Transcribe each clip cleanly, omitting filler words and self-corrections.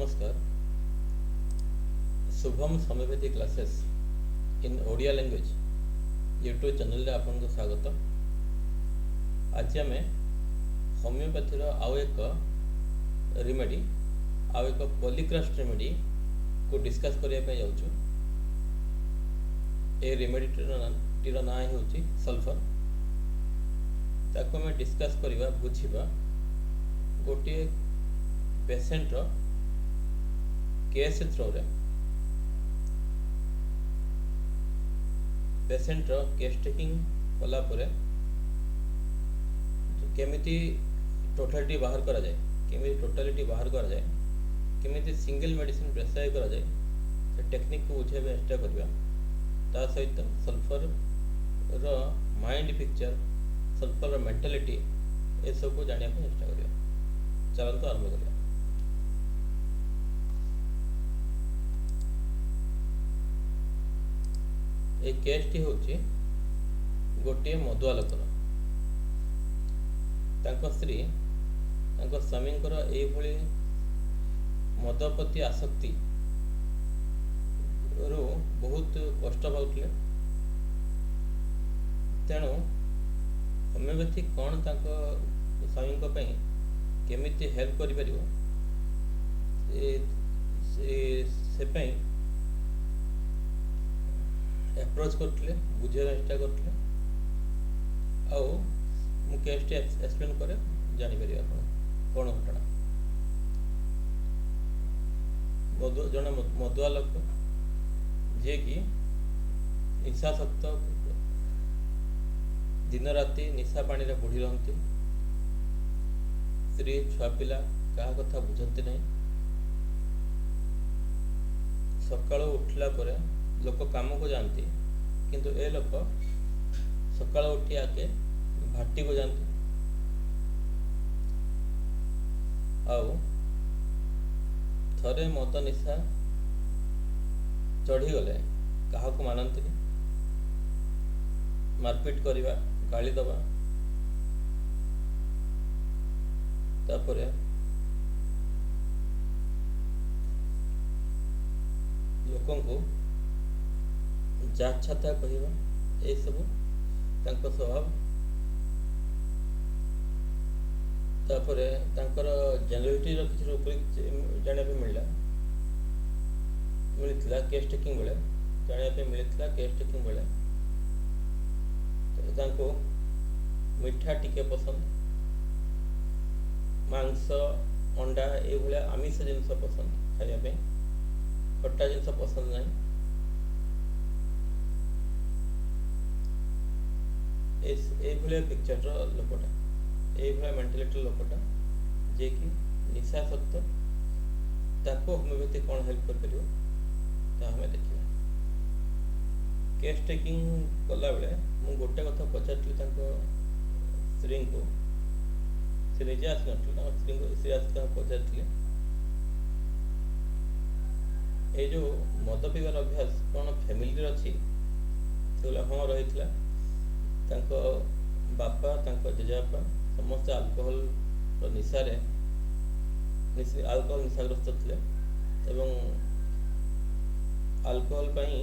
नमस्कार। Shubham homeopathy classes in Odia language YouTube channel रे आपन को स्वागत। आज आम होमियोपैथी आउ एक रिमेडी आउ एक पॉलीक्रास्ट रिमेडी को डिस्कस करने जाऊँ। ये रिमेडीर ना हूँ सल्फर। ताको आम डिस्कस करवा बुझा गोटे पेसेंटर केस थ्रो रे पेसेंटर केस टेकिंग कला परे केमिति टोटालिटी बाहर करा जाए, केमिति टोटालिटी बाहर करा जाए, केमिति सिंगल मेडिसिन प्रेस्क्राइब करा जाए से टेक्निक को बुझे चेष्टा करवा। ता सहित सल्फर रो माइंड पिक्चर, सल्फर रो मेंटालिटी ए सब को जानिया चेष्टा करवा। चलंतु आरंभ करिया। ए केसटी होची गोटे मदुआ लोकर तांको स्त्री तांको स्वामींकर एई भली मद प्रति आसक्ति रो बहुत कष्ट पाउतले। तेणु होमियोपैथी कौन तांको स्वामी पई केमिति हेल्प करि परिबो से पई अप्रोच करते बुझे चेष्टा करते आउ मु केस टी एक्सप्लेन करे जानीपर आप कौन घटना। जड़े मदुआ लोक जी कि निशासक्त दिन राति निशा पानी रे बुड़ी रहती, स्त्री छुआ पिला क्या कथा बुझती नहीं। सकाळु उठला परे लोक काम को जाती किंतु ए लोक सकाळ उठी आके भाटी को जाती आउ थरे मद निशा चढ़ी गले क्या मानती, मारपिट करवा, गाली दबा, तापरे लोकों को जाच्छाता कहवा ये सब तांको स्वभाव। तापरे तांकर जेनरालिटी रो किछि रूप जाने पे मिलता केस टेकिंग बेले जाने पे मिलता केस टेकिंग बेले तो तांको मिठा टिके पसंद, मांस अंडा ये भाया आमिष जिनस पसंद खाया, खट्टा जिनस पसंद नहीं। पिक्चर लोकटा ये मेंटालिटी लोकटा जे कि निशासक्त ताको होमियोपैथी कौन हेल्प कर परियो हमें देखिए। केस टेकिंग कला बेले मु गोटे कथा पचारली स्त्री को, से निजे आस स्त्री को स्त्री आस पचारती ये जो मद पीवार अभ्यास कौन फैमिली अच्छी हाँ रही। तांको बापा तांको जेजेबापा समस्त आल्कोहल निशारे आल्कोहल निशाग्रस्त थे एवं आल्कोहल पई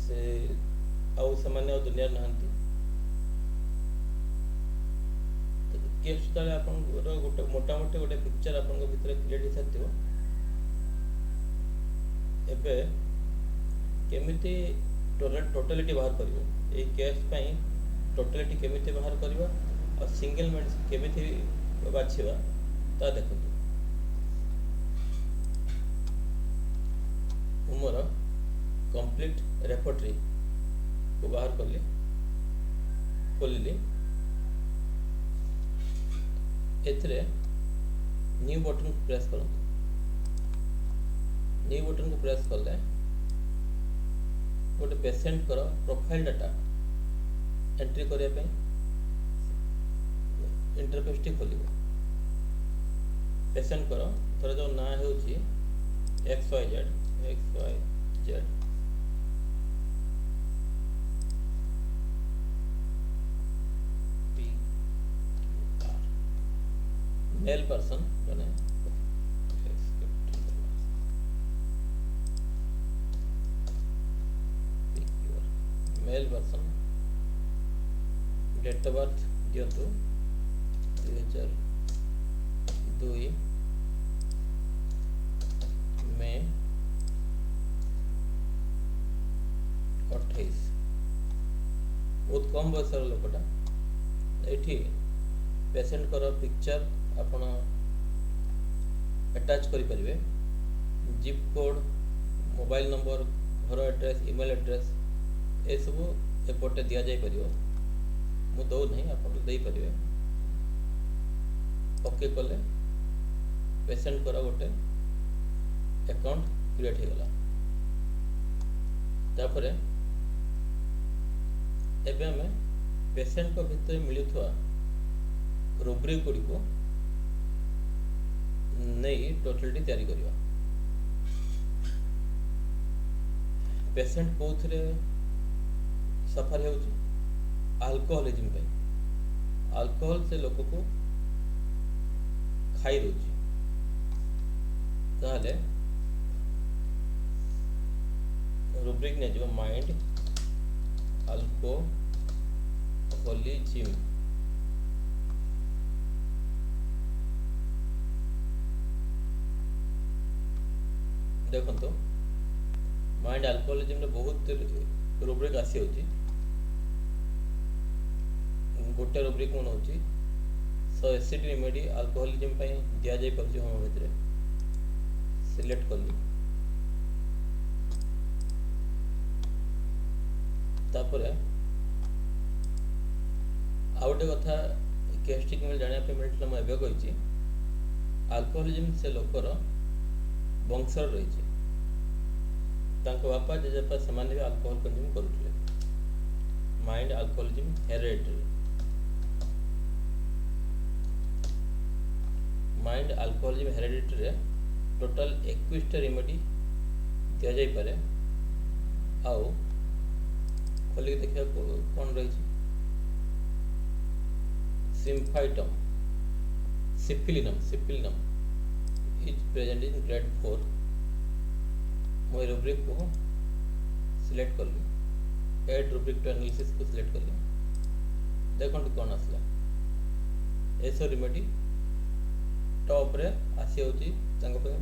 से आउ सामान्य दुनिया नहांती। केस तले आपन गोटे मोटामोटी गोटे पिक्चर आपन भितर क्रिएट हो साथिबो। एबे केमिति टोटालिटी बाहर करिवो ए केस पई टोटालिटी केमिति बाहर करिवो और सिंगल मेडिसिन केमिति बाछिबा ता देखंतु। मोर कंप्लीट रेपर्टरी को बाहर करली खोलली एथरे न्यू बटन को प्रेस करंतु। न्यू बटन को प्रेस करले गोटे पेसेंट कर प्रोफाइल डाटा एंट्री करने इंटरफेस टी खोल। पेसेंट कर थोड़ा जो ना हो XYZ मेल पर्सन मैंने male version date of birth दिंतु 2002 मे 28 बहुत कम बयसर लोकटा ये पेसेंट कर पिक्चर आपण अटैच करें जिप कोड मोबाइल नंबर घर एड्रेस ईमेल एड्रेस ये सब एपटे दि जापर मु दौ नहीं आप पारे ओके कले पेसेंट कर गोटे अकाउंट क्रिएट हो गला तापर एबे हमें पेसेंट को भितर मिलुवा रुब्रिक गुड़ी को नहीं टोटलिटी तैयारी करवा पेसेंट को सफर हो अल्कोहलिज्म पे अल्कोहल से लोक को खाई रोची ताहले रुब्रिक ने जो माइंड अल्कोहलिज्म देखो तो माइंड अल्कोहलिज्म बहुत रुब्रिक आसी होची गोटे रुब्रिक कौन होची सो एसिड रेमेडी अल्कोहलिज्म पे दिया जाय परची होमियोपैथी सिलेक्ट करली तापर आउटे कथा कैस्टिक मिल जानिया पे मिलतला म एबे कहिची अल्कोहलिज्म से लोकर वंशर रही बापा जेजेपा से अल्कोहल कंज्यूम करुले mind alcoholism hereditary mind alcoholism hereditary total 21 remedy दि जाई पारे आउ खोल देखा कौन रही symphytum syphilinum is present in grade 4 मैं रुब्रिक को सिलेक्ट कर ली एड रुब्रिक टू एनालिसिस को सिलेक्ट कर ली देखो कौन आसला एसो रेमेडी टॉप रे आसी होची तांको पे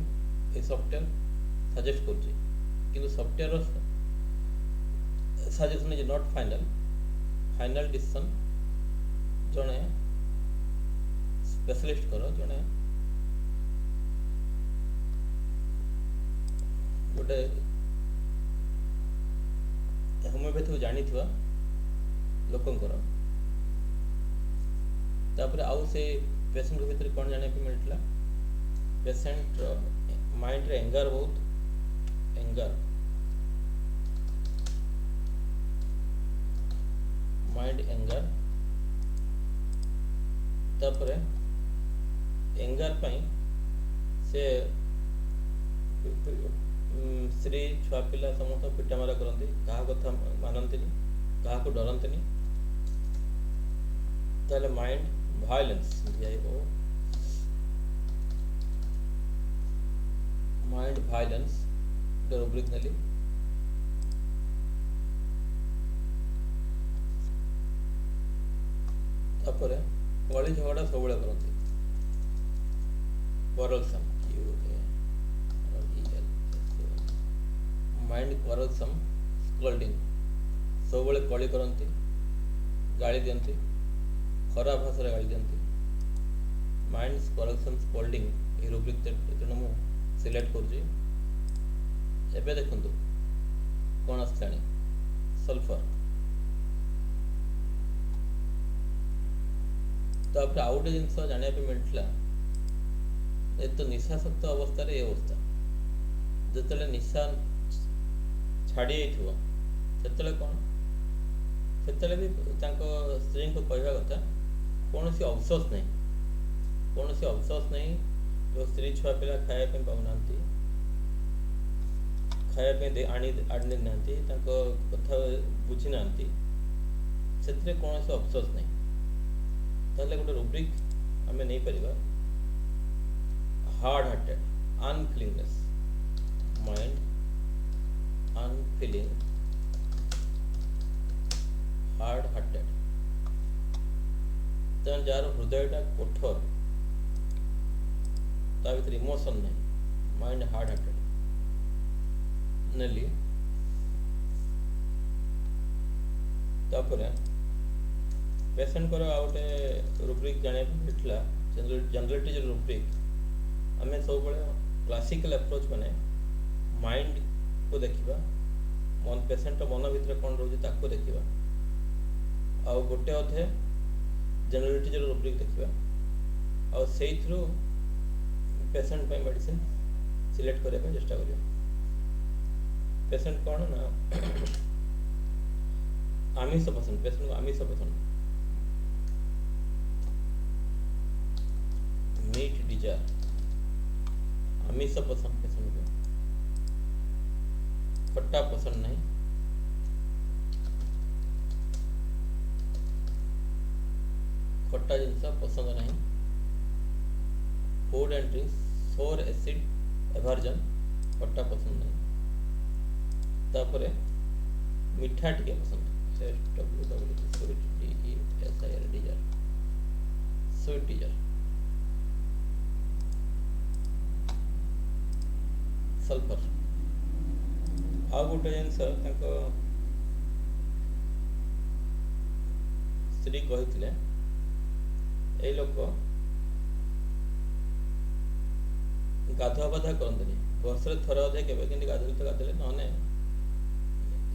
ए सॉफ्टवेयर सजेस्ट करची किंतु software suggestion is not final decision जने स्पेशलिस्ट करो जने गोटे होमियोपैथी को जानी लोकंकर तापर आउ से पेसेंट भीतर कौन जाना पे मिलता पेसेंट माइंड रे एंगर बहुत माइंड एंगर तापर एंगर पाई से स्त्री छुआ पिला समस्त पिटामारा करती क्या कथा मानती क्या डरती ताले mind violence mind violence rubric नेली तापर कली झगड़ा सब करती quarrelsome माइंड quarrelsome स्कल्डिंग सब कली करती गाड़ी दियंती खराब भाषा गाड़ी दियंती माइंड quarrelsome स्कल्डिंग ये रुब्रिक तेणु मु सिलेक्ट करुँची एबे देखंतु कौन आसलानी सल्फर तापर आउ गोटे जिनस जाना मिलता ये तो निशासक्त अवस्था ये अवस्था जिते निशा छाड़ी से कौन से भी स्त्री को कहवा कथा कौन सी अफसोस नहीं जो स्त्री छुआ पिला खायापी पाऊना खायापी आनी ना कथा बुझी ना से कौन सी अफसोस नहीं ताहले गोटे रुब्रिक आम नहीं पार hard hearted unfeelingness mind unfeeling hard hearted तेना जार हृदयटा कठोर ता भीतर इमोशन नहीं माइंड हार्ड हार्टेड नेली तापर पेसेंट को आउटे रुब्रिक जाने मिलता जनरलिटी रुब्रिक आम सब क्लासिकल अप्रोच मैंने माइंड को देखा मन पेसेंट मन भीतर कौन रोचे ताको देखा आउ गोटे अधे जनरलिटी रुब्रिक देखा आउ से पेसेंट मेडिसिन सिलेक्ट करने चेष्टा करिया पेसेंट कौन ना आमिष पसंद पेसेंट को आमिष पसंद मीट डिजायर आमिष पसंद पेसेंट को खट्टा पसंद नहीं खट्टा जिनस पसंद नहीं food and drinks sour acid aversion खट्टा पसंद नहीं तापरे मिठा टिके पसंद sweet desire sweet desire sulphur आ गोटे जिनस स्त्री कही ए लोक गाधुआ पाधुआ करते वर्ष थर अधे के गाधोले तो गाधोले ना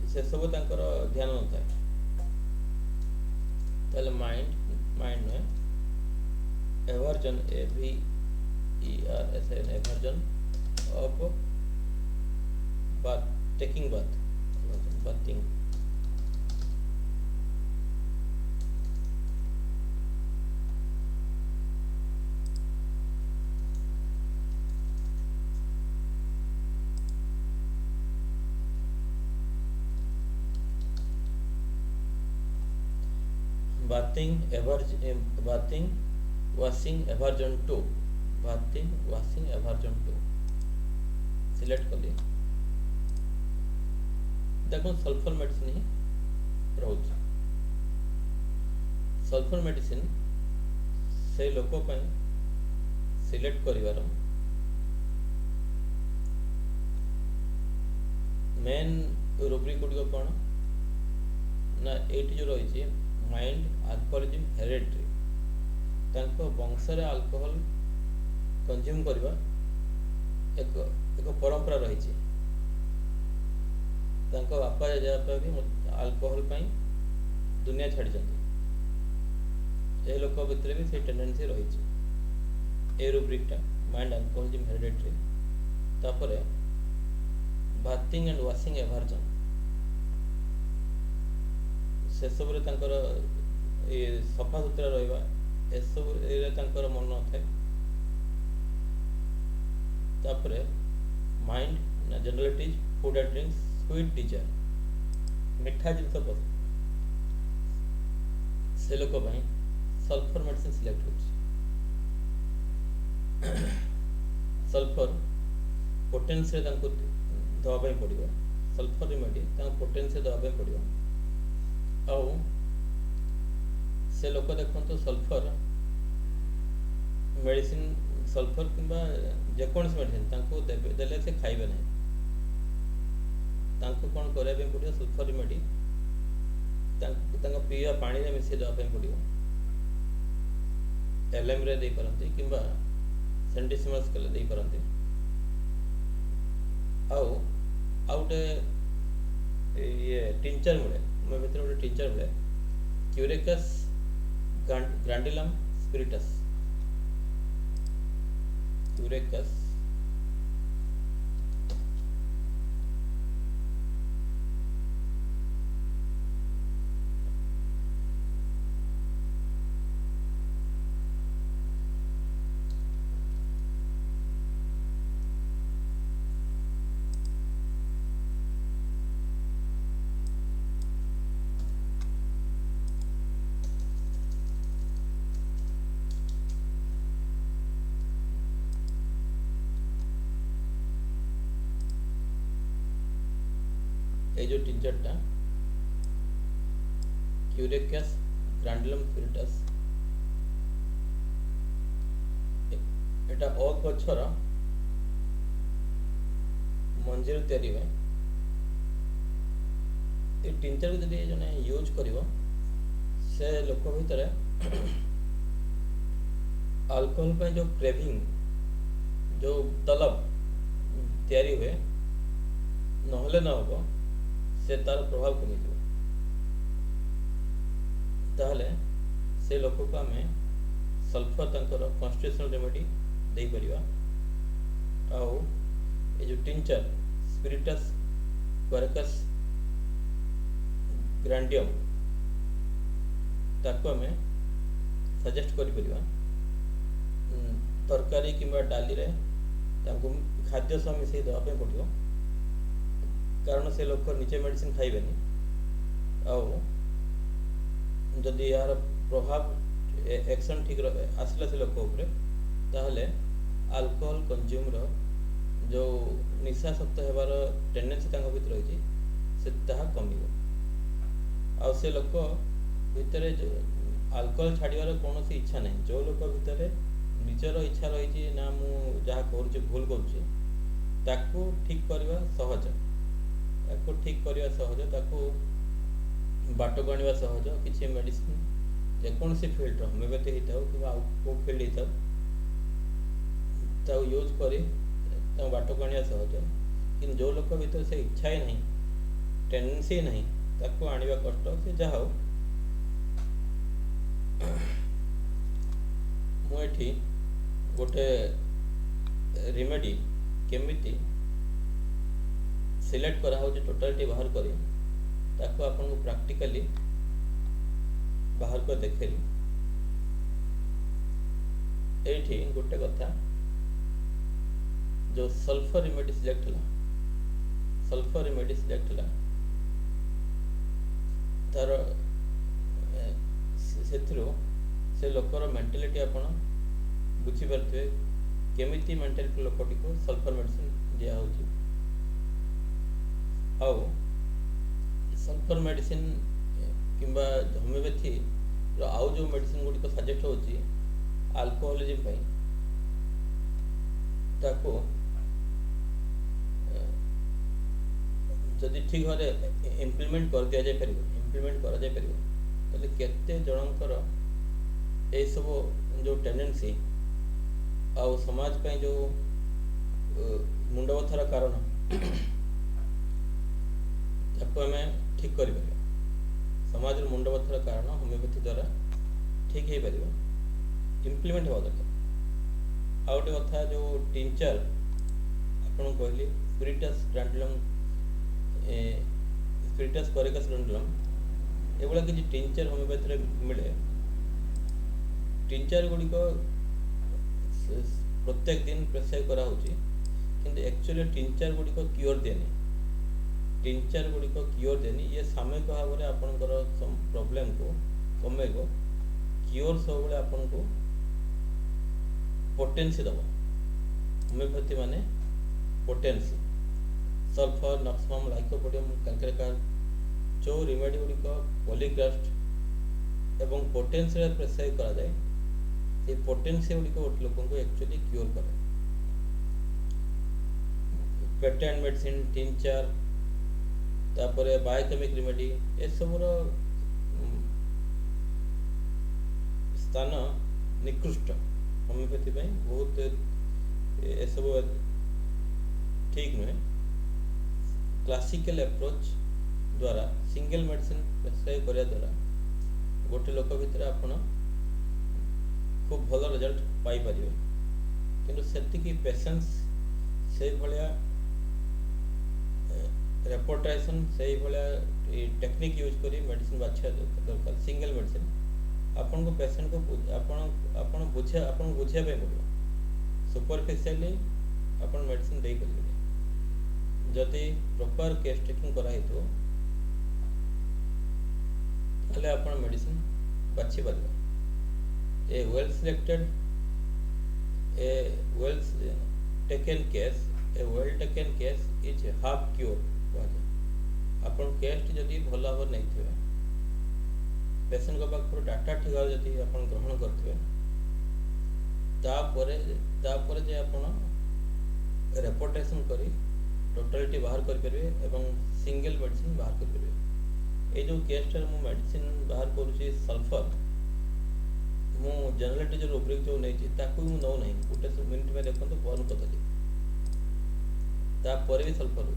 से सब ध्यान न था माइंड माइंड नुहे aversion EVERSN aversion of bath taking bath bathing bathing washing aversion to bathing washing aversion to select कर लिए देखो सल्फर मेडिसिन ही रोज सल्फर मेडिसिन से लोक सिलेक्ट करिवार मेन रुब्रिक गुड़िक कौन ना ये जो रही माइंड अल्कोहोलिज्म हेरिडिटरी तांको वंशर अल्कोहल कंज्यूम करवा एक परंपरा रही बापा जेजेबापा भी अल्कोहल दुनिया छाड़ी लोक भितर भी से टेंडेंसी रही रुब्रिकटा माइंड अल्कोहोलिज्म हेरिडिटरी तापर बाथिंग एंड वाशिंग एवर्जन से सब सफा सुतरा रहा सब मन न थाए mind generalities food and drinks sweet desire मिठा जिनस पसंद से लोक सल्फर मेडिसिन सिलेक्ट हो सल्फर पोटेंसी दवाई पड़ो सल्फर रिमेडी पोटेंसी दवाई पड़ो आउ से लोक देखो सल्फर मेडिसिन सल्फर किंबा जेकोसी मेडिसिन देले से खाइबे नहीं कौन करने पड़ो सल्फर रिमेडी पीवा पानी में मिसई देवाई पड़ो एलएम रे दे पारती किंबा सेंटिसिमल्स कले दे पारती आउ आउटे ये टिंचर मिले मैं भीतर गोटे टिंचर मिले क्यूरेकस ग्रांडिलम स्पिरिटस क्यूरेकस ये जो टिंचरटा क्यूरेक्स ग्रांडुलम स्पिरिटस एटा ओक गछर मंजीर तैयारी हुए ये टिंचर को जब जने यूज करिवो से लोक भितर अल्कोहल पे जो क्रेविंग जो तलब तैयारी हुए नहले न हो से तार प्रभाव कमी ताहले से लोक को आम सल्फर तंकर कन्स्टिट्यूशनल रेमेडी दे परिवा आउ ये जो टिंचर स्पिरिटस क्वेरकस ग्रांडियम ताको आम सजेस्ट करि परिवा तरकारी किंबा डाली रे ताको खाद्य सह मिसई देवाई पड़ो कारण से लोक निजे मेडिसिन खाइबेनी आउ जदि यार प्रभाव एक्शन ठीक आसला से लोक उपरे ताहले अल्कोहल कंज्यूम रो जो निशाशक्त हेबार टेंडेंसी तांको भीतर रही से ताहा कमिबो आ से लोक भितर जो अल्कोहल छाड़ियार कौन इच्छा नहीं जो लोक भितर निजर इच्छा रही ना मु जहाँ कर भूल करूँ ठीक करवा सहज ताको ठीक करवा सहज ताको बाट को आने सहज किसी मेडिसिन जेकोसी फिल्ड होमिओपैथी होता कि फिल्ड होता यूज कर बाट को आने सहज कि जो लोक भीतर से इच्छा ही नहीं टेंडेंसी नहीं ताको आनिबा कष्ट से जहा हो मुझे गोटे रिमेडी केमिति सिलेक्ट करा हो टोटालिटी बाहर करी ताको आपन को प्रैक्टिकली बाहर कर देखेली एठी गोटे कथा जो सल्फर रिमेडी सिलेक्ट हला तार से लोकर मेंटालिटी आपन बुझी पारे केमिति मेंटालिटी लोकटी को सल्फर मेडिसिन दिया होची आउ सल्फर मेडिसिन किंबा होमिओपैथी आउ जो मेडिसिन गुड़ी सजेस्ट होची अल्कोहलिज्म पई ताको जदि ठीक भाव इम्प्लीमेंट कर दिया जाय परिबो ताले केते जनकर ए सब जो टेंडेंसी आउ समाज पे जो मुंडबथार कारण ताको आम ठीक कर समाज मुंडबथार कारण होमिओपैथी द्वारा ठीक हो पार इम्प्लीमेंट हवा दरकार आ गए कथा जो टिंचर आपन कहली स्पिरिटस ग्रांडुलम स्पिरिटस क्वेरकस ग्रांडुलम एभला किसी टिंचर होमिओपैथी मिले टिंचर गुड़िक प्रत्येक दिन प्रेस्क्राइब करा होची किंतु एक्चुअली टिंचर गुड़िक क्योर देनी टिंचर गुड़िक क्योर देनी ये सामयिक भाव में आपंकर प्रोब्लेम को कमेब क्योर सब बेले आपन को पोटेंसी दब होमिओपैथी माने पोटेंसी सल्फर नक्सम लाइकोपोडियम कैल्केरिकार जो रिमेडी गुड़िक पॉलीग्राफ्ट एवं पोटेंसी प्रेस्क्राइब करा जाए ये पोटेंसी गुड़िक गोटे लोक को एक्चुअली क्योर करे पेटेंट मेडिसिन टिंचर तापर बायोकेमिक रिमेडी ए सबुर स्थान निकृष्ट होमिओपैथी बहुत ए सब ठीक नुहे क्लासिकल अप्रोच द्वारा सिंगल मेडिसिन प्रेस्क्राइब करिया द्वारा गोटे लोक भितर आपण खूब भल रिजल्ट पाई परिबे किंतु सेतिकी पेशेंस से भलिया रेपोर्टेशन से भलिया टेक्निक यूज करी मेडिसिन बाछा दरकार सिंगल मेडिसिन आपन को पेशेंट को आपन बुझे पे पड़ो सुपरफिशियली आपन मेडिसिन दे परिबे जदि प्रॉपर केस टेकिंग करा हेतु ताले आपन मेडिसिन बाछि परिबे a well selected a well taken case is half cure अपन केस जदि भल भाव नहीं थे पेसेंट को पाखर डाटा ठीक भाव जब आप ग्रहण करेंगे तापर जे आप रेपोर्टेशन कर टोटालिटी बाहर करें सिंगल मेडिसिन बाहर करें। ये जो केसटा मु मेडिसिन बाहर करुँची सल्फर मु जनरलिटी जो रूब्रिक जो नहीं नौ ना गोटे मिनिट में देखो बंद करदेली तापर भी सल्फर हो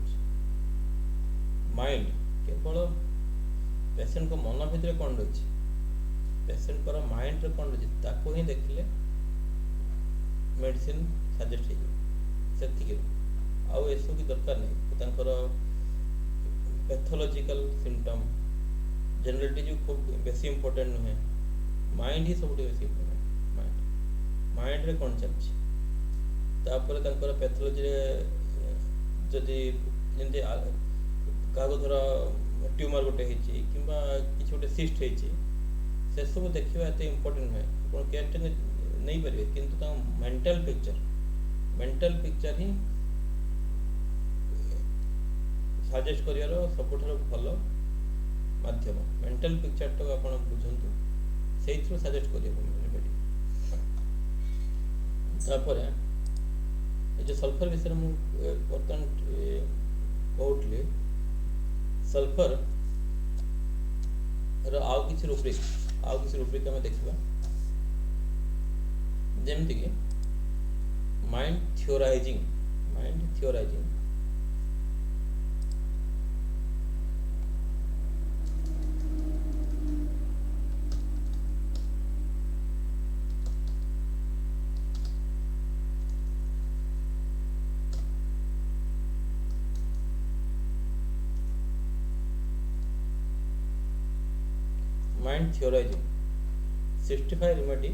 माइंड केवल पेसेंट को मन भितर कौन रही पेसेंट पर माइंड कौन रही ही देखिले मेडिसिन सजेस्ट हो आउ एसबू की दरकार नहीं पैथोलॉजिकल सिम्पटम जनरलिटी जो खूब बेसी इंपोर्टेंट नुहे माइंड ही सब बेसी इंपोर्टेंट माइंड रे कौन चलती पैथोलॉजी जदि जमी क्या धर ट्यूमर गोटे कि गोटे सिस्ट से सब देखा एत इंपोर्टेंट नुहे आप केयर नहीं पारे किंतु मेंटल पिक्चर ही सजेस्ट कर सब भल माध्यम मेंटल पिक्चर टाक आप बुझंतु से थ्रू सजेस्ट कर जो सल्फर विषय मुझे बर्तमान कहली सल्फर आउ किसी रूब्रिक आम देखा जमती कि mind theorising mind theorising 65 remedy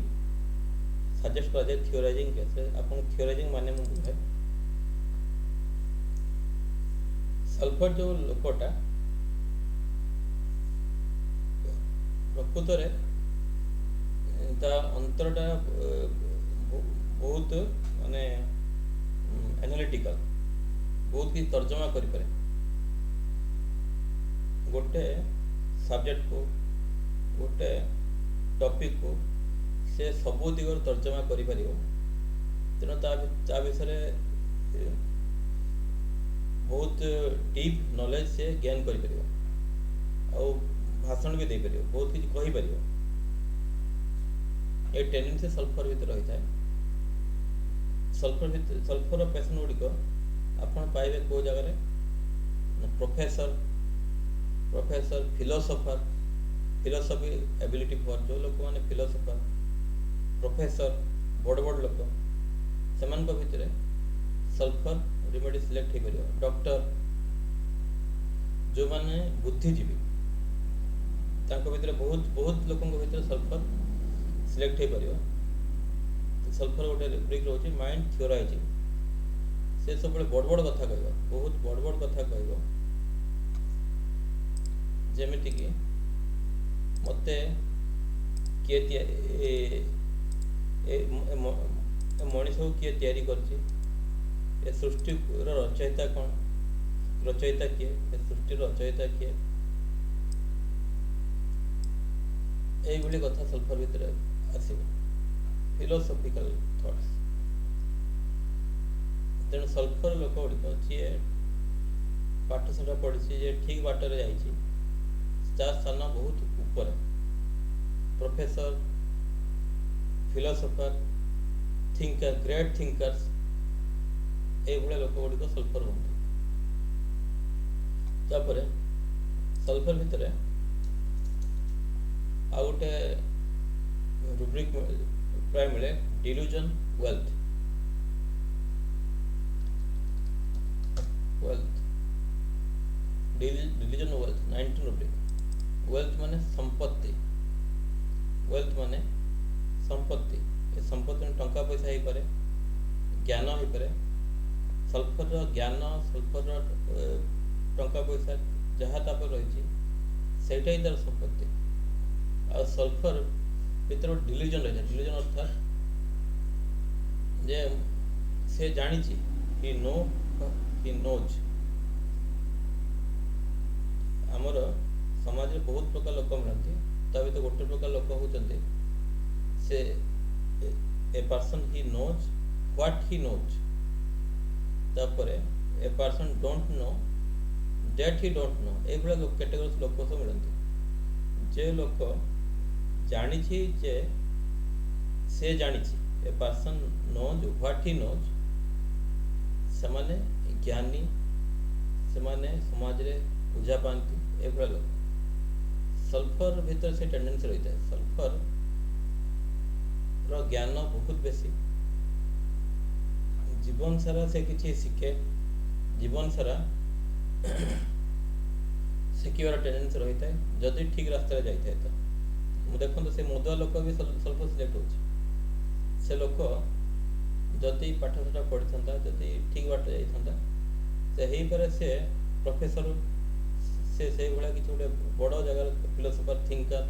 suggest कर थियोराइजिंग कैसे आप थियोराइजिंग माने मुझे बुझे सल्फर जो लोकटा प्रकृत अंतरटा बहुत माने एनालिटिकल बहुत कि तर्जमा करें गोटे सब्जेक्ट को गोटे टॉपिक को से सबू दिगर तर्जमा कर तेणु ता विषय बहुत डीप नॉलेज से ज्ञान कर भाषण भी दे पार बहुत किसी कहीपर ये टेंडेंसी सल्फर भीतर रही है सल्फर पेसेंट गुड़िक आप पाइबे कौ जगह प्रोफेसर फिलोसफी एबिलिटी फॉर जो लोक मैंने फिलोसफर प्रोफेसर बड़ लोक से भितर सल्फर रेमेडी सिलेक्ट हो पार डॉक्टर जो मैंने बुद्धिजीवी भीतर बहुत लोक भीतर सल्फर सिलेक्ट हो पार सल्फर गोटे रूब्रिक रोचे माइंड थियोराइजिंग से सब बड़ कथा कह बहुत बड़ कथा कह जमीती कि मते किए मनीष को किए तैयारी कर सृष्टि रचयिता कौन रचयिता किए सृष्टि रचयिता किए ये कथा सल्फर भीतर आसो फिलोसफिकल थॉट्स तेणु सल्फर लोक गुड़िक जी पाठ साठ पढ़ी ठीक बाटर जा स्थान बहुत ऊपर professor philosopher thinker great thinkers ये लोक गुड़िक सल्फर हूँ तापर सल्फर भितर आ गोटे रूब्रिक प्राय मिले delusion wealth delusion wealth 19 rubric wealth माने संपत्ति वेल्थ माने संपत्ति ये संपत्ति में टंका पैसा हो पारे ज्ञान हो पारे सल्फर ज्ञान सल्फर टंका पैसा जहाँ तापर रही सेटा ही तार संपत्ति आ सल्फर भीतर डिल्यूजन रही डिल्यूजन अर्थात जे से जानी ही नोज आमर समाज में बहुत प्रकार लोक मिलती ता भी तो गोटे प्रकार लोक होचंती से a person he knows what he knows तापरे a person don't know that he don't know a भला लोक कैटेगरी लोक सब मिलंती जे लोक जानी छी जे से जानी छी a person knows what he knows समाने ज्ञानी समाने समाज रे पूजा पाती ए भला लोक सल्फर भीतर से टेंडेंसी रही है सल्फर रो ज्ञान बहुत बेसी जीवन सारा से किसी शिखे जीवन सारा शिखिबार टेंडेंसी रही है जदि ठीक रास्ता जाए तो देखो से मदुआ लोक भी सल्फर सिलेक्ट हो से लोक जदि पाठशाठ पढ़ी था जदि ठीक बाट जाता से ही पारे से प्रोफेसर से भाया किसी गोटे बड़ जगार फिलोसोफर थिंकर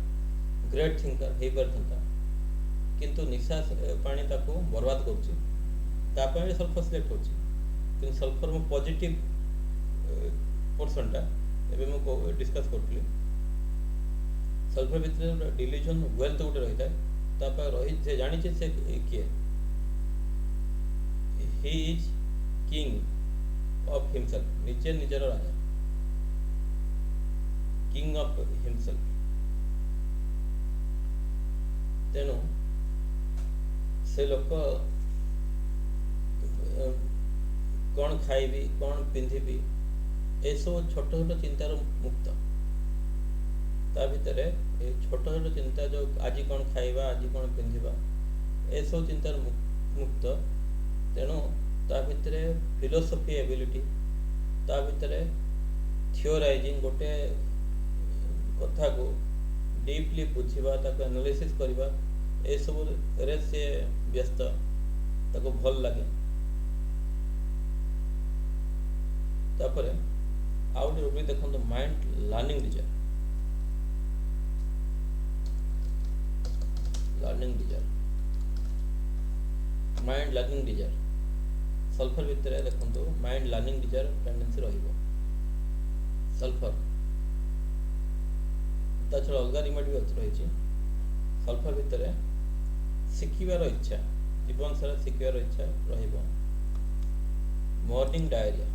ग्रेट थिंकर हो पारता किंतु निशा पानी ताको बर्बाद कर सल्फर सिलेक्ट हो सल्फर मो पॉजिटिव पोर्शन मुझे डिस्कस करी सल्फर भितर डिल्यूजन वेल्थ गोटे रही है रही से जानी से किए he is king of himself निजे निजर राजा किंग ऑफ हिमसेल्फ तेणु से लोक कौन खाइबी कौन पिंधिबी ए सब छोट छोट चिंतार मुक्त ता भितर छोट छोट चिंता जो आज कौन खाइबा आज कौन पिंधिबा ए सब चिंतार मुक्त तेणु ता भितर फिलोसफी एबिलिटी ता भितर थियोराइजिंग गोटे कथा को डीपली बुझा ताको एनालिसिस करवा ए सब रे से व्यस्त ताको भल लगे तापर आउट रूपी देखो mind learning desire mind learning desire sulphur भितर देखो माइंड लर्निंग डिजायर टेंडेंसी रहिबो सल्फर ता छड़ा अलग रिमेडी भी अच्छी रही सल्फर भितर शिखिबार इच्छा जीवन सारा शिखिबार इच्छा रहिबो मॉर्निंग डायरिया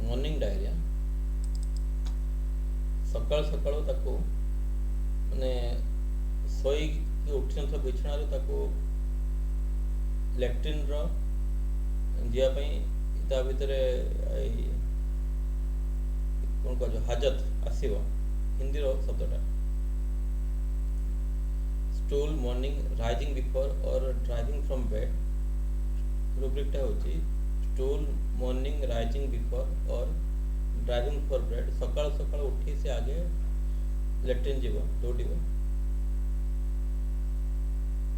मॉर्निंग डायरिया सकाल सकाल ताको माने सोई उठी न बिछना लैट्रिन जावाई ता भितर कौन कह हाजत आसव हिंदी शब्दटा स्टूल मॉर्निंग राइजिंग बिफोर और ड्राइविंग फ्रॉम बेड रूब्रिकटा होची स्टूल मॉर्निंग राइजिंग बिफोर और ड्राइविंग फॉर बेड सकाल सकाल उठी से आगे लैट्रिन जीव दौड़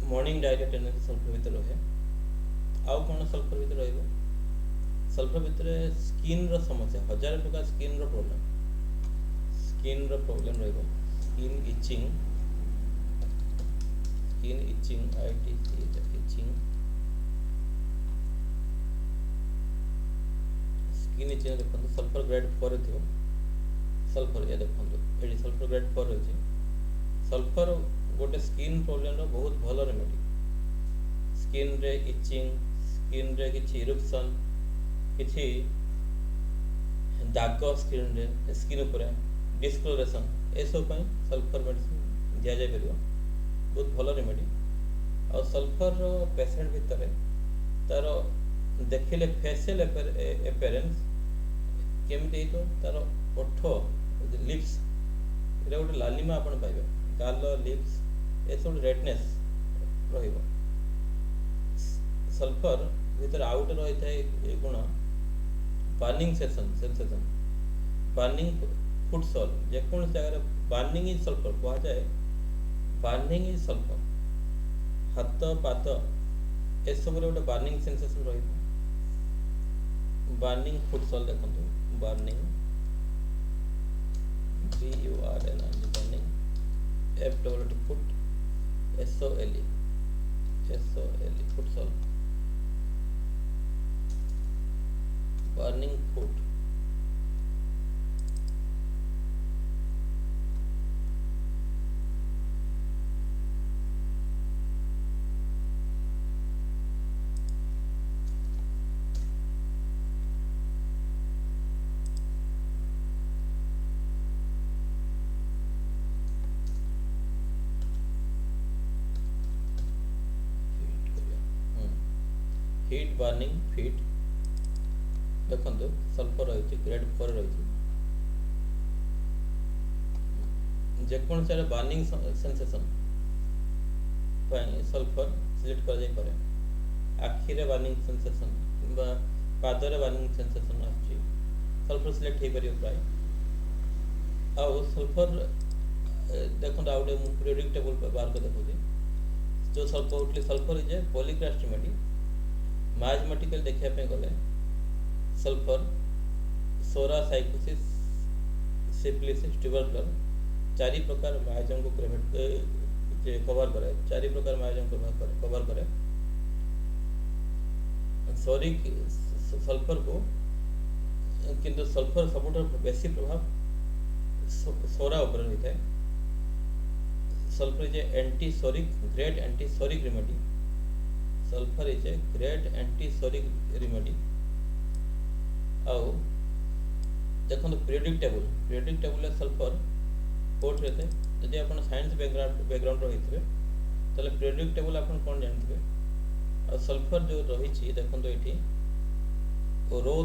मॉर्निंग डायरिया टेंडेंसी सल्फर भीतर रहे आउ कौन सल्फर भीतर सल्फर भीतर स्किन रो समस्या हजार प्रकार स्किन रो प्रॉब्लम रहिबो skin itching itching skin itching देखो सल्फर ग्रेड 4 थी सल्फर ये देखो ये सल्फर ग्रेड 4 रही सल्फर गोटे स्किन प्रॉब्लम रो बहुत भल रेमेडी स्किन रे इचिंग स्किन रे किछि इरप्शन किछि दाग स्किन रे स्किन ऊपर डिस्कलरेशन ए सब पई सल्फर मेडिसिन दिया जाय परियो बहुत भल रेमेडी और सल्फर पेशेंट भितर तार देखिले फेशियल अपीयरेंस केमती तो तार ओठ लिप्स ये गोटे लालिमा आपण पाइबे गाल लिप्स ए सब रेडनेस रहिबो सल्फर भीतर आउट रही है गुण burning sensation burning foot sole जेकोन जगह बर्निंग इज सल्फर कहा जाए बर्निंग इज सल्फर हाथ पाद ए सब गोटे बर्निंग सेंसेशन रही बर्निंग फुट सॉल देखो, burning BURN burning FWT foot SOLE foot sole burning foot heat burning feet देखो सल्फर रही ग्रेड 4 रही जेकोसी बर्निंग सेंसेशन सल्फर सिलेक्ट कर जाई पारे आखिरे बर्निंग सेंसेशन किंबा पादरे बर्निंग सेंसेशन आछि सल्फर सिलेक्ट हे परियो प्राय आ सल्फर देखो आउटे मु पीरियोडिक टेबल पर बाहर को देखो जो सल्फर इज ए पॉलीक्रास्टोमेटी मैथमेटिकल देखिया पे गले सल्फर सोरा साइकोसिस सिफिलिस ट्यूबरकुलर चारि प्रकार मायोजन को कवर करे चारि प्रकार मायोजन को कवर करे सोरिक सल्फर को किंतु सल्फर सबुठ बेसी प्रभाव सोरा ऊपर होता है sulphur is anti सोरिक great anti सोरिक remedy sulphur is a great anti सोरिक remedy आउ देखो पीरियोडिक टेबल सल्फर कोट रहते यदि आप साइंस बैकग्राउंड रही थे तो पीरियोडिक टेबल आप कौन जानते और सल्फर जो रही देखो ये रो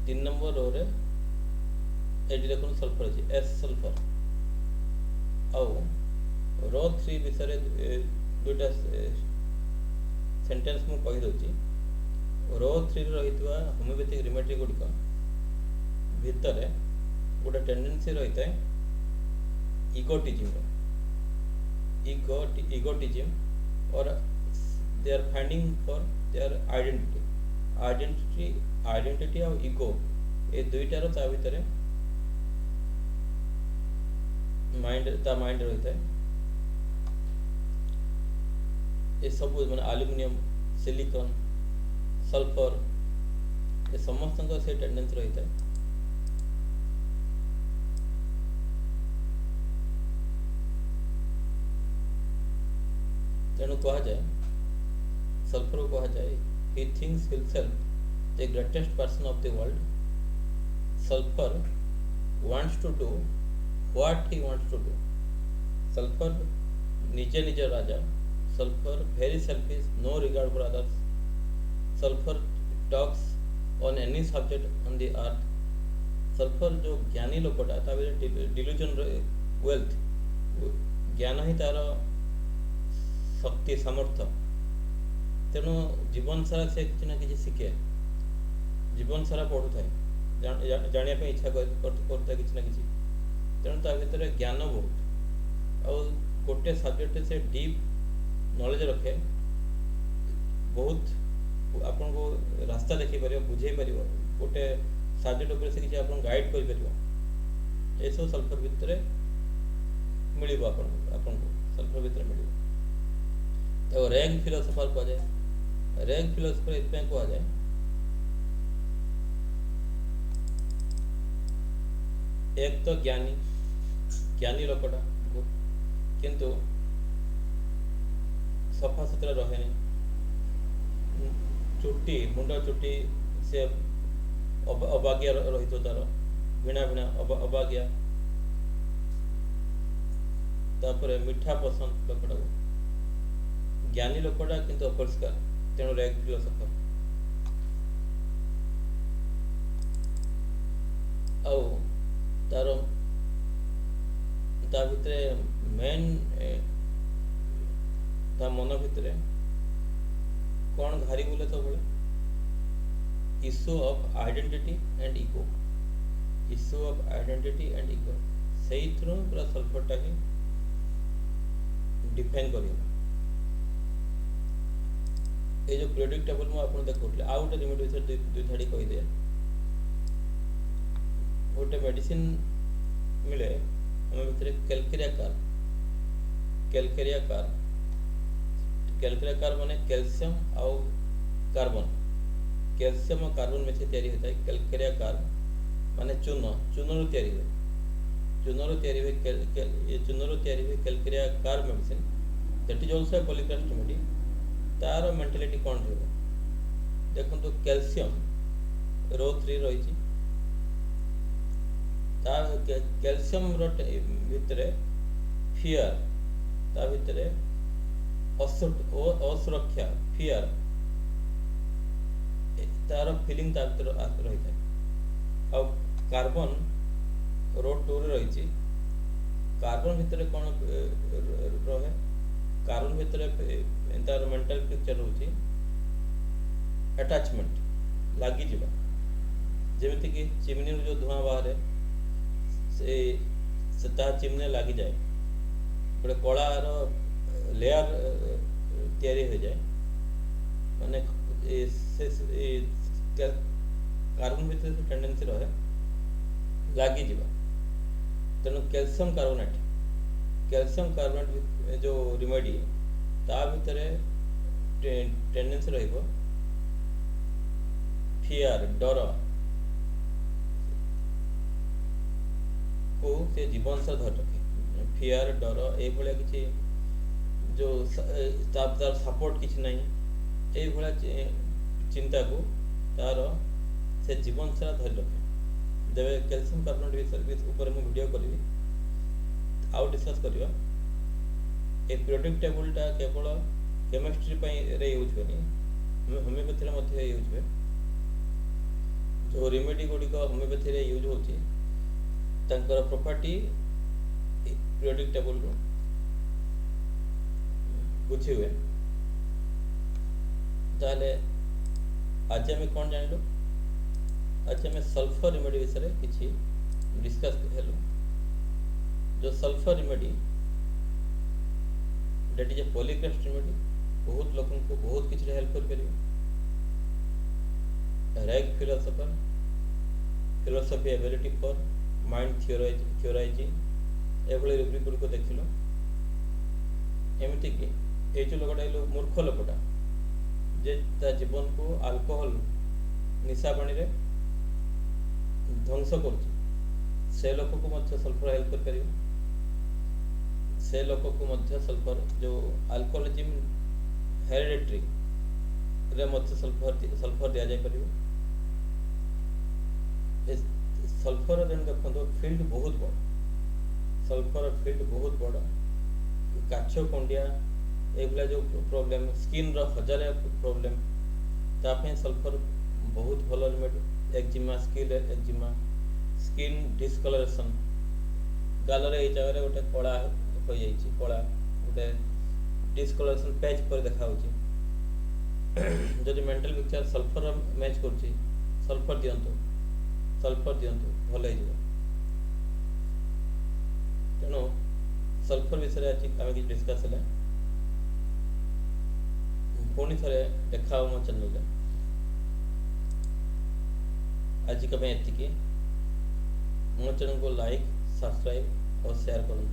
3 नंबर रो रे ये देखो सल्फर अच्छे एस सल्फर आउ रो 3 विषय दुटा सेंटेंस मु कहि दउची रो 3 रही होमियोपैथिक रेमेडी गुड़िक भितर गोटे टेंडेंसी रही है इगोटिज्म और they are finding for their identity और इगो ये दुईटार ता भितर माइंड रही है ये सब माने एल्युमिनियम सिलिकॉन सल्फर ये समस्त से टेंडेंसी रही है तेणु कहा जाए सल्फर को कहा जाए he thinks himself the greatest person of the world sulfur wants to do what he wants to do sulfur निजे निजे राजा sulfur very selfish no regard for others sulfur talks on any subject on the earth sulfur जो ज्ञानी लोकटा ता delusion wealth ज्ञान ही तार शक्ति सामर्थ्य तेणु जीवन सारा से किसी ना किसी शिखे जीवन सारा पढ़ु थाए जानिया पे इच्छा करता किसी ना किसी तेणु ता भीतर ज्ञान बहुत और गोटे सब्जेक्ट से डीप नॉलेज रखे बहुत आपन को रास्ता देखि परियो बुझे परियो गोटे सब्जेक्ट ऊपर से किसी आपन गाइड कर परियो ए सब सल्फर भीतर मिलिबो आपन को सल्फर भीतर मिलिबो तो रैग फिलोसोफर को जाए रैग फिलोसोफर इतने को आ जाए एक तो ज्ञानी लोकटा किंतु सफा सुतरा रहे चुट्टी मुंड चुट्टी से अबागिया रही तो तार भिना भिना अबागिया तापर मीठा पसंद लोकटा ज्ञानी लोकटा किंतु अपरिष्कार तेणु रैग फिलोसोफर आउ तार ता भितरे मेन ता मन भितरे कौन घारी बोले सब बड़े इश्यू ऑफ आइडेंटिटी एंड इगो से पूरा सल्फरटा ही डिफाइन कर ये जो पीरियोडिक टेबल में आपन देखौले आ गोटे रेमेडी विषय दुई धाड़ी कहि दे। गोटे मेडिसिन मिले हम भितर कैलकेरिया कार माने कैल्शियम आउ कार्बन कैल्शियम और कार्बन मिसे तैयारी होता है। कैलकेरिया कार माने चून तैयारी हुए calcarea carb medicine that is also polycrest remedy. तार मेंटालिटी कौन रही देखो कैल्शियम रो 3 रही कैल्शियम भितर फियर ता भितर असुरक्षा फियर तार फिलिंग ता भितर रही है। आ कार्बन रो 2 रही कार्बन भितर कौन रहे कार्बन भितर तार मेंटल पिक्चर रोचे अटैचमेंट लगी जीवा जेमिति कि चिमनी जो धुआं बाहर से चिमनी लगी जाए गोटे कलार लेयर तैयारी हो जाए माने कार्बन भितर टेंडेंसी रहे लगी जीवा। तेणु कैल्शियम कार्बोनेट जो रिमेडी ता भितर टेंडेंसी रहिबो फियर डर को से जीवन से धर रखे फियर डर ए भलिया किछि जो तार सपोर्ट किछि नहीं ए भलिया चिंता को तार से जीवन सारा धर रखे। देवे कैल्शियम कार्बोनेट सर्विस ऊपर मु वीडियो करी आउ डिस्कस करिवा। ए पीरियोडिक टेबल टा केवल केमिस्ट्री रे यूज होनी होमियोपैथी रे यूज हुए। जो रेमेडी गुड़िक होमियोपैथी रे यूज होची तांकर प्रॉपर्टी पीरियोडिक टेबल रो बुझी हुए। ताले आज हम कौन जानलो आज हम सल्फर रेमेडी विषय किछि डिस्कस हेलो। जो sulphur remedy that is a polycrest remedy बहुत लोगों को बहुत किसी हेल्प कर परियो। Rag philosophy ability for mind theorizing एभली रुब्रिक गुड़िक देखिल एमती कि ये जो लोकटा मूर्ख लोकटा जे ता जीवन को अल्कोहल निशा पानी रे ध्वंस कर से लोक को मध्य सल्फर हेल्प कर परियो। से लोक को मध्य सल्फर जो अल्कोहलिज्म हेरिडिटरी रे मध्य सल्फर दिया जाय परियो। सल्फर देखो फील्ड बहुत बड़ सल्फर फील्ड बहुत बड़ काछ कंडिया एगुला जो प्रॉब्लम स्किन रो हजार प्रॉब्लम तापे सल्फर बहुत भल रेमेडी। एक्जिमा स्किन डिस्कलरेशन गाल रे जगह गोटे कला हो जाइछि कला गोटे डिस्कलरेशन पैच पर देखा जदि मेंटल पिक्चर सल्फर मैच करछि सल्फर दियंतु भल हो। तेणु सल्फर विषय आज आम कि डिस्कस है पुणी थे देखा मो चैनल आज एति मो चैनल को लाइक सब्सक्राइब और शेयर करूँ।